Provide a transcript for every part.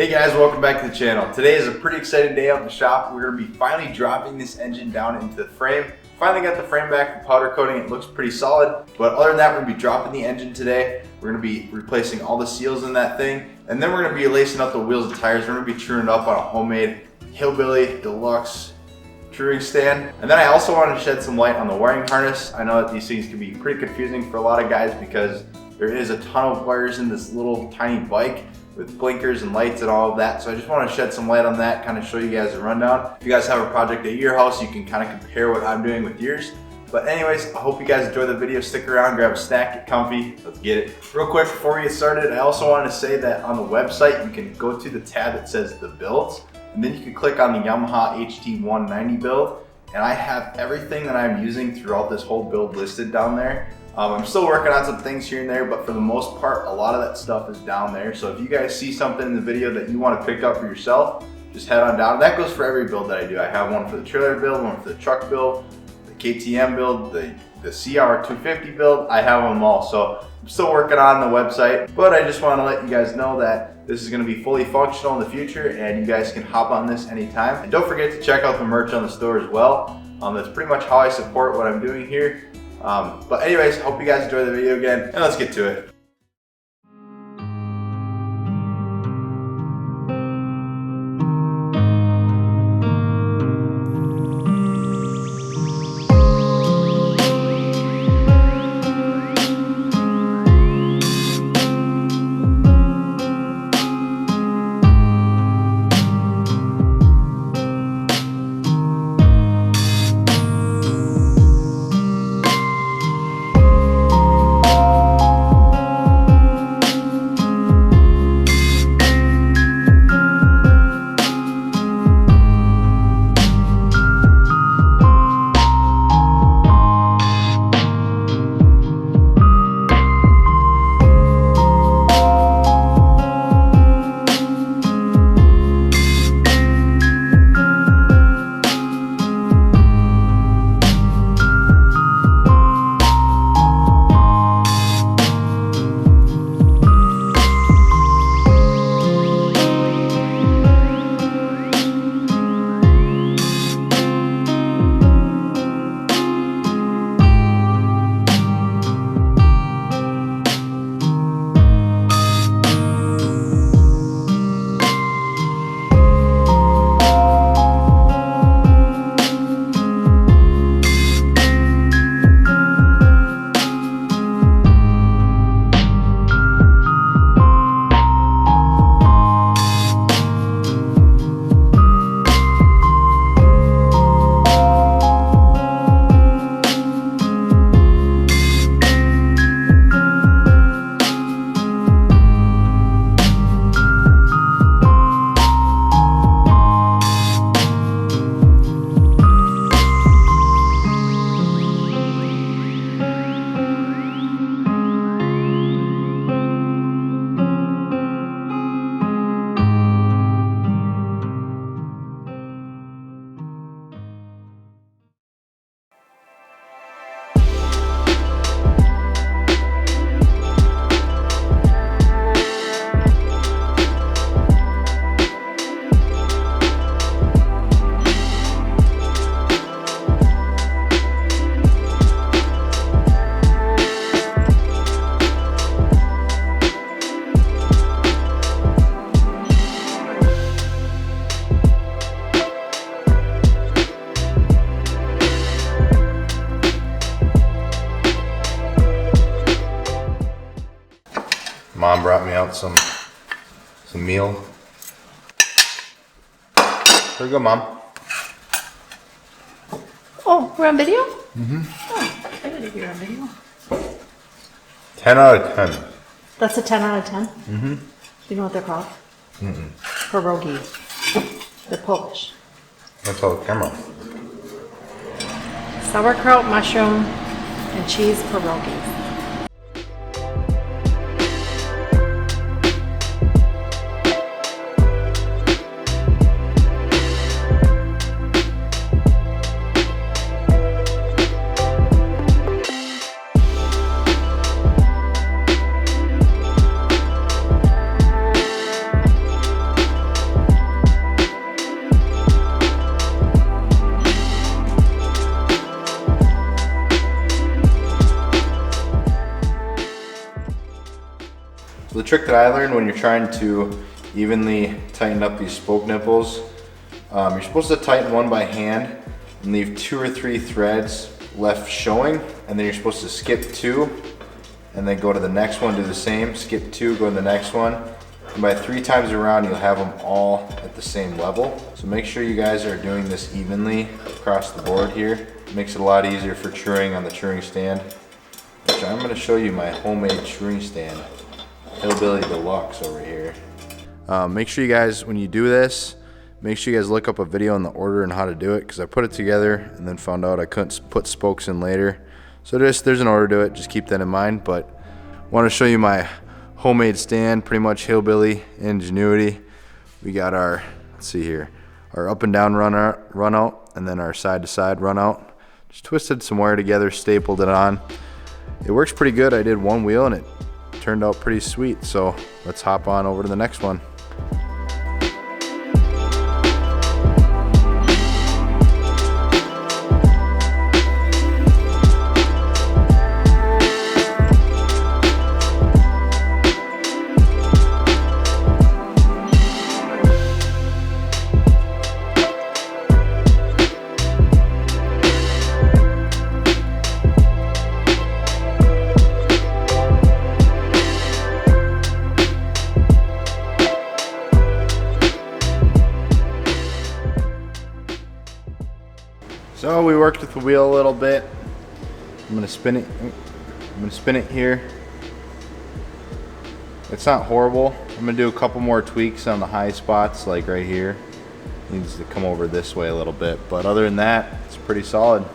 Hey guys, welcome back to the channel. Today is a pretty exciting day out in the shop. We're going to be finally dropping this engine down into the frame. Finally got the frame back from powder coating. It looks pretty solid, but other than that, we're going to be dropping the engine today. We're going to be replacing all the seals in that thing, and then we're going to be lacing up the wheels and tires. We're going to be truing it up on a homemade Hillbilly Deluxe truing stand. And then I also wanted to shed some light on the wiring harness. I know that these things can be pretty confusing for a lot of guys because there is a ton of wires in this little tiny bike with blinkers and lights and all of that. So I just want to shed some light on that, kind of show you guys a rundown. If you guys have a project at your house, you can kind of compare what I'm doing with yours. But anyways, I hope you guys enjoy the video. Stick around, grab a snack, get comfy, let's get it. Real quick before we get started, I also wanted to say that on the website, you can go to the tab that says the builds, and then you can click on the Yamaha HT190 build. And I have everything that I'm using throughout this whole build listed down there. I'm still working on some things here and there, but for the most part, a lot of that stuff is down there. So if you guys see something in the video that you want to pick up for yourself, just head on down. That goes for every build that I do. I have one for the trailer build, one for the truck build, the KTM build, the CR250 build. I have them all. So I'm still working on the website, but I just want to let you guys know that this is going to be fully functional in the future and you guys can hop on this anytime. And don't forget to check out the merch on the store as well. That's pretty much how I support what I'm doing here. But anyways, hope you guys enjoy the video again, and let's get to it. Mom brought me out some meal. Here we go, Mom. Oh, we're on video? Mm-hmm. Oh, I didn't know you were on video. 10 out of 10. That's a 10 out of 10? Mm-hmm. Do you know what they're called? Mm-mm. Pierogi. They're Polish. That's all the camera. Sauerkraut, mushroom, and cheese pierogies. trick that I learned when you're trying to evenly tighten up these spoke nipples, you're supposed to tighten one by hand and leave 2 or 3 threads left showing, and then you're supposed to skip 2 and then go to the next one, do the same, skip 2, go to the next one. And by 3 times around, you'll have them all at the same level. So make sure you guys are doing this evenly across the board here. It makes it a lot easier for truing on the truing stand, which I'm gonna show you my homemade truing stand. Hillbilly Deluxe over here. Make sure you guys, when you do this, make sure you guys look up a video on the order and how to do it, because I put it together and then found out I couldn't put spokes in later. So there's an order to it, just keep that in mind. But I want to show you my homemade stand, pretty much hillbilly ingenuity. We got our, let's see here, our up and down run out, and then our side to side run out. Just twisted some wire together, stapled it on. It works pretty good. I did one wheel and it turned out pretty sweet. So let's hop on over to the next one. So we worked with the wheel a little bit. I'm gonna spin it. I'm gonna spin it here. It's not horrible. I'm gonna do a couple more tweaks on the high spots, like right here. It needs to come over this way a little bit, but other than that, it's pretty solid.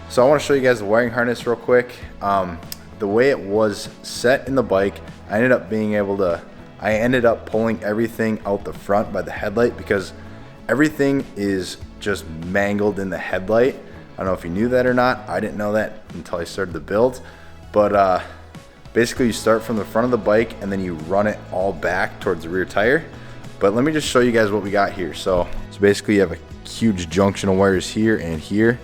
So I want to show you guys the wiring harness real quick. The way it was set in the bike, I ended up pulling everything out the front by the headlight because everything is just mangled in the headlight. I don't know if you knew that or not. I didn't know that until I started the build. But basically you start from the front of the bike and then you run it all back towards the rear tire. But let me just show you guys what we got here. So basically you have a huge junction of wires here and here,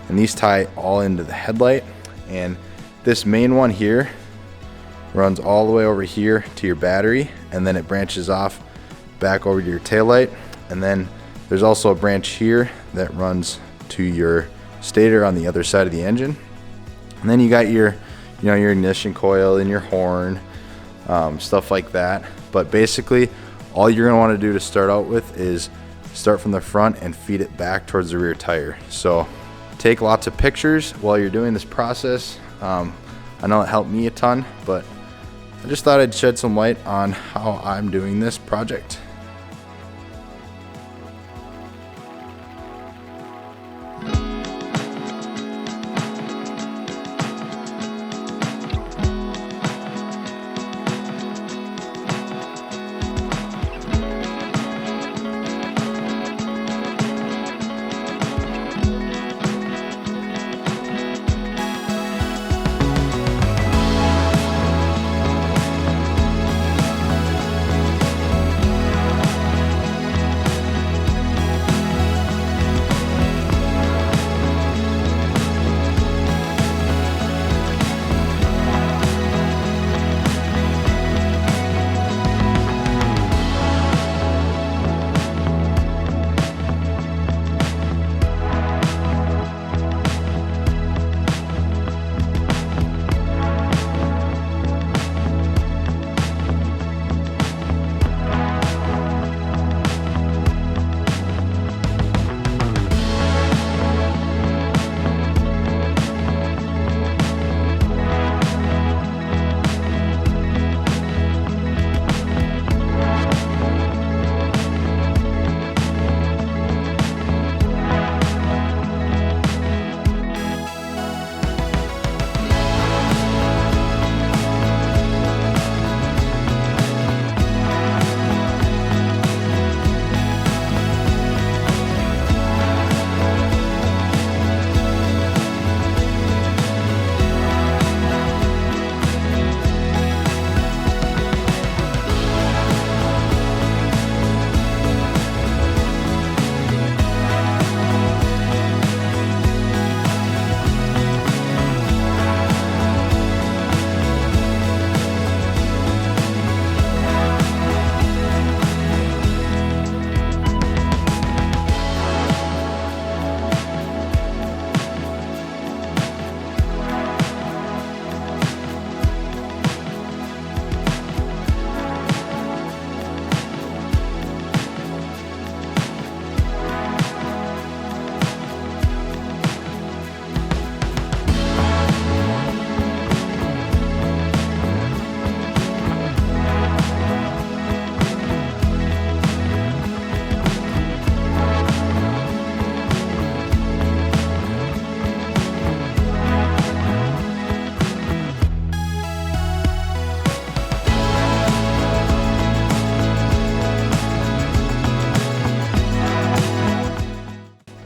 and these tie all into the headlight. And this main one here runs all the way over here to your battery, and then it branches off back over to your taillight. And then there's also a branch here that runs to your stator on the other side of the engine. And then you got your your ignition coil and your horn, stuff like that. But basically all you're going to want to do to start out with is start from the front and feed it back towards the rear tire. So take lots of pictures while you're doing this process. I know it helped me a ton, but I just thought I'd shed some light on how I'm doing this project.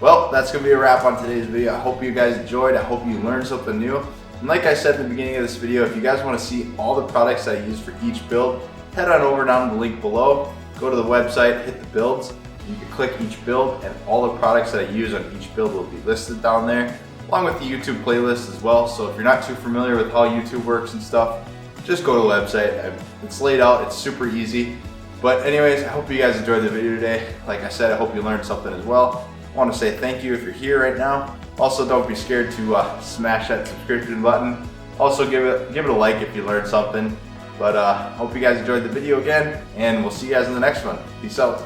Well, that's going to be a wrap on today's video. I hope you guys enjoyed. I hope you learned something new. And like I said in the beginning of this video, if you guys want to see all the products I use for each build, head on over down to the link below, go to the website, hit the builds. You can click each build and all the products that I use on each build will be listed down there, along with the YouTube playlist as well. So if you're not too familiar with how YouTube works and stuff, just go to the website. It's laid out, it's super easy. But anyways, I hope you guys enjoyed the video today. Like I said, I hope you learned something as well. I want to say thank you if you're here right now. Also, don't be scared to smash that subscription button. Also, give it a like if you learned something. But hope you guys enjoyed the video again, and we'll see you guys in the next one. Peace out.